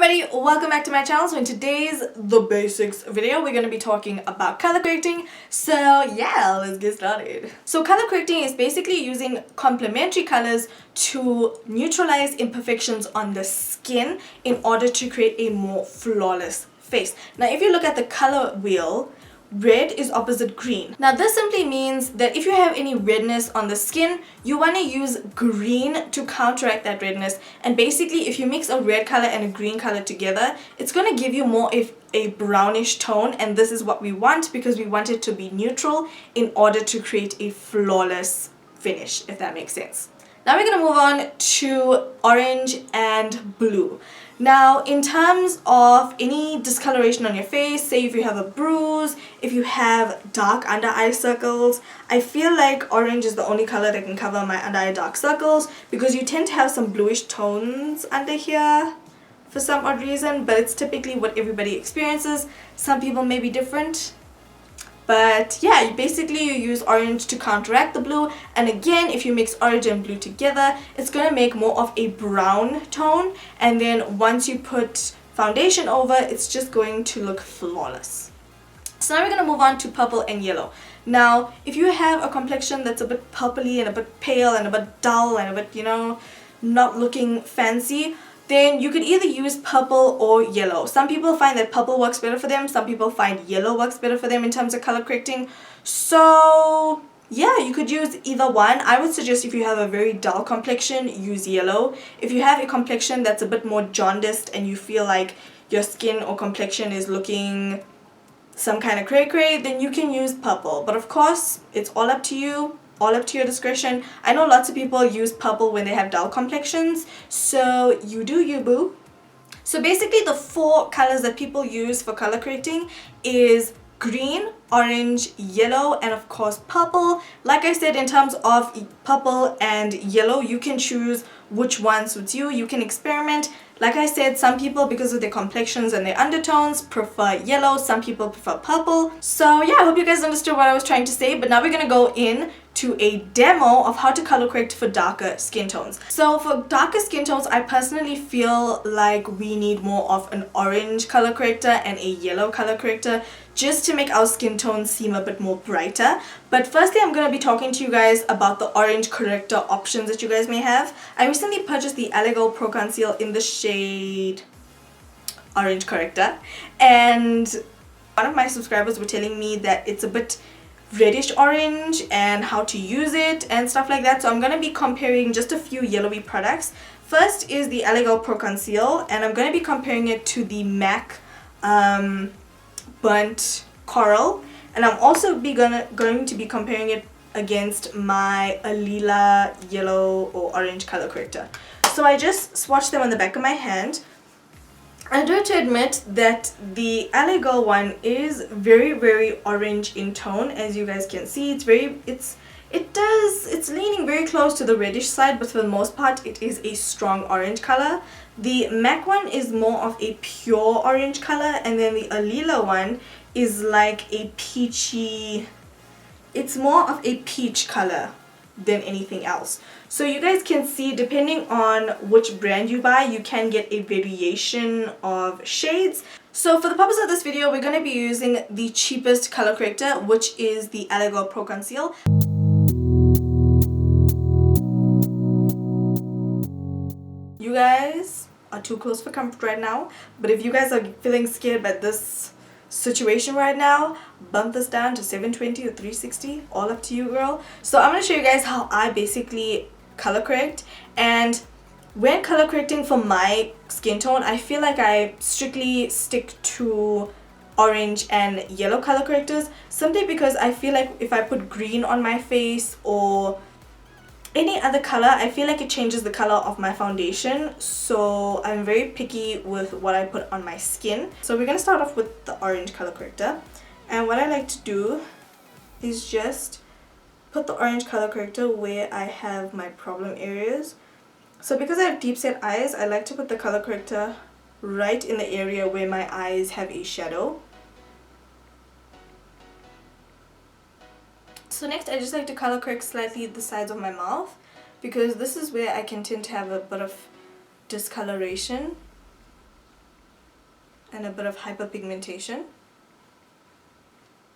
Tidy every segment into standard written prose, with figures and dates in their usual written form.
everybody, welcome back to my channel. So in today's The Basics video, we're going to be talking about color correcting. So yeah, let's get started. So color correcting is basically using complementary colors to neutralize imperfections on the skin in order to create a more flawless face. Now if you look at the color wheel, red is opposite green. Now this simply means that if you have any redness on the skin, you want to use green to counteract that redness. And basically if you mix a red color and a green color together, it's going to give you more of a brownish tone, and this is what we want because we want it to be neutral in order to create a flawless finish, if that makes sense. Now we're going to move on to orange and blue. Now in terms of any discoloration on your face, say if you have a bruise, if you have dark under eye circles, I feel like orange is the only color that can cover my under eye dark circles because you tend to have some bluish tones under here for some odd reason, but it's typically what everybody experiences. Some people may be different. But yeah, you use orange to counteract the blue, and again if you mix orange and blue together, it's going to make more of a brown tone, and then once you put foundation over, it's just going to look flawless. So now we're going to move on to purple and yellow. Now if you have a complexion that's a bit purpley and a bit pale and a bit dull and a bit, not looking fancy, then you could either use purple or yellow. Some people find that purple works better for them. Some people find yellow works better for them in terms of color correcting. So yeah, you could use either one. I would suggest if you have a very dull complexion, use yellow. If you have a complexion that's a bit more jaundiced and you feel like your skin or complexion is looking some kind of cray-cray, then you can use purple. But of course, it's all up to you. All up to your discretion. I know lots of people use purple when they have dull complexions, so you do you, boo. So basically the four colors that people use for color correcting is green, orange, yellow, and of course purple. Like I said, in terms of purple and yellow, you can choose which one suits you. You can experiment. Like I said, some people, because of their complexions and their undertones, prefer yellow. Some people prefer purple. So yeah, I hope you guys understood what I was trying to say. But now we're gonna go in to a demo of how to color correct for darker skin tones. So for darker skin tones, I personally feel like we need more of an orange color corrector and a yellow color corrector just to make our skin tones seem a bit more brighter. But firstly, I'm going to be talking to you guys about the orange corrector options that you guys may have. I recently purchased the Allego Pro Conceal in the shade Orange Corrector, and one of my subscribers were telling me that it's a bit reddish orange and how to use it and stuff like that. So I'm going to be comparing just a few yellowy products. First is the Allego Pro Conceal, and I'm going to be comparing it to the MAC Burnt Coral, and I'm also going to be comparing it against my Alila yellow or orange color corrector. So I just swatched them on the back of my hand. I do have to admit that the Allego one is very, very orange in tone. As you guys can see, it's leaning very close to the reddish side, but for the most part it is a strong orange color. The MAC one is more of a pure orange color, and then the Alila one is like a peachy, it's more of a peach color than anything else. So you guys can see, depending on which brand you buy, you can get a variation of shades. So for the purpose of this video, we're going to be using the cheapest color corrector, which is the Allego Pro Conceal. You guys are too close for comfort right now, but if you guys are feeling scared about this situation right now, bump this down to 720 or 360, all up to you, girl. So I'm going to show you guys how I basically color correct. And when color correcting for my skin tone, I feel like I strictly stick to orange and yellow color correctors, simply because I feel like if I put green on my face or any other color, I feel like it changes the color of my foundation. So I'm very picky with what I put on my skin. So we're going to start off with the orange color corrector, and what I like to do is just put the orange color corrector where I have my problem areas. So because I have deep set eyes, I like to put the color corrector right in the area where my eyes have a shadow. So next, I just like to color correct slightly the sides of my mouth, because this is where I can tend to have a bit of discoloration. and a bit of hyperpigmentation.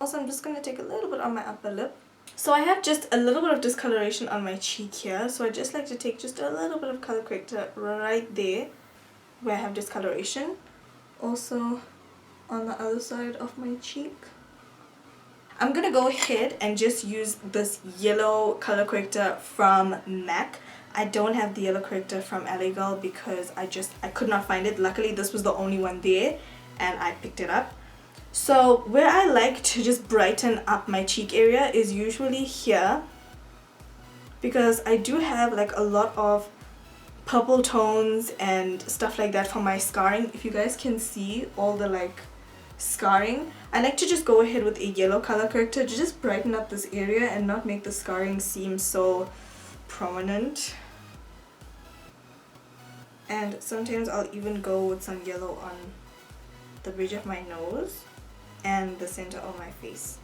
Also, I'm just going to take a little bit on my upper lip. So I have just a little bit of discoloration on my cheek here, so I just like to take just a little bit of color corrector right there where I have discoloration. Also on the other side of my cheek. I'm gonna go ahead and just use this yellow color corrector from MAC. I don't have the yellow corrector from LA Girl because I could not find it. Luckily this was the only one there and I picked it up. So where I like to just brighten up my cheek area is usually here, because I do have like a lot of purple tones and stuff like that for my scarring. If you guys can see all the like scarring, I like to just go ahead with a yellow color corrector to just brighten up this area and not make the scarring seem so prominent. And sometimes I'll even go with some yellow on the bridge of my nose and the center of my face,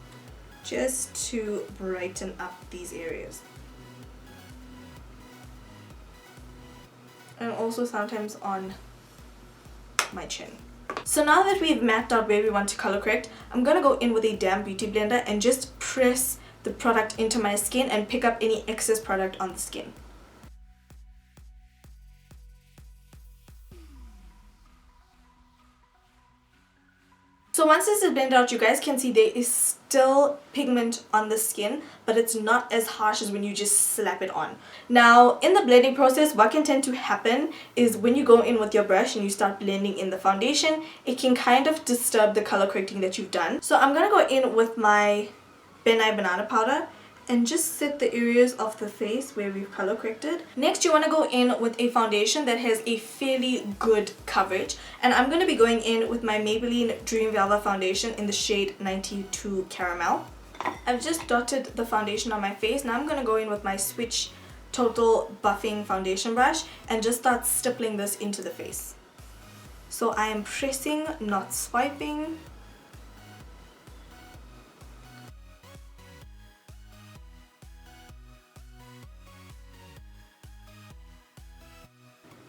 just to brighten up these areas. And also sometimes on my chin. So now that we've mapped out where we want to color correct, I'm gonna go in with a damp beauty blender and just press the product into my skin and pick up any excess product on the skin. So once this is blended out, you guys can see there is still pigment on the skin, but it's not as harsh as when you just slap it on. Now, in the blending process, what can tend to happen is when you go in with your brush and you start blending in the foundation, it can kind of disturb the color correcting that you've done. So I'm gonna go in with my Ben Nye Banana Powder and just set the areas of the face where we've color corrected. Next, you want to go in with a foundation that has a fairly good coverage, and I'm going to be going in with my Maybelline Dream Velvet foundation in the shade 92 Caramel. I've just dotted the foundation on my face. Now I'm going to go in with my Switch Total Buffing foundation brush and just start stippling this into the face. So I am pressing, not swiping.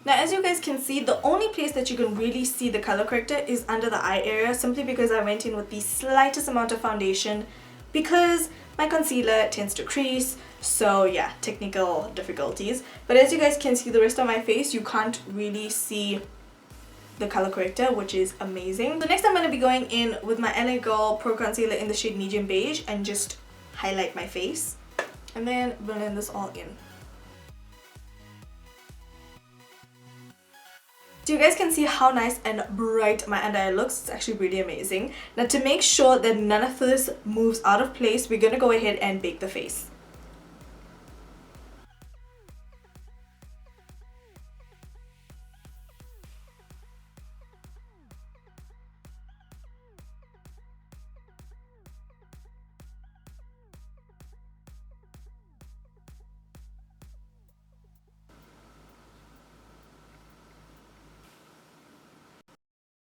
Now, as you guys can see, the only place that you can really see the color corrector is under the eye area, simply because I went in with the slightest amount of foundation because my concealer tends to crease. So yeah, technical difficulties. But as you guys can see, the rest of my face, you can't really see the color corrector, which is amazing. So next I'm going to be going in with my LA Girl Pro Concealer in the shade Medium Beige and just highlight my face and then blend this all in. So you guys can see how nice and bright my under eye looks. It's actually really amazing. Now, to make sure that none of this moves out of place, we're going to go ahead and bake the face.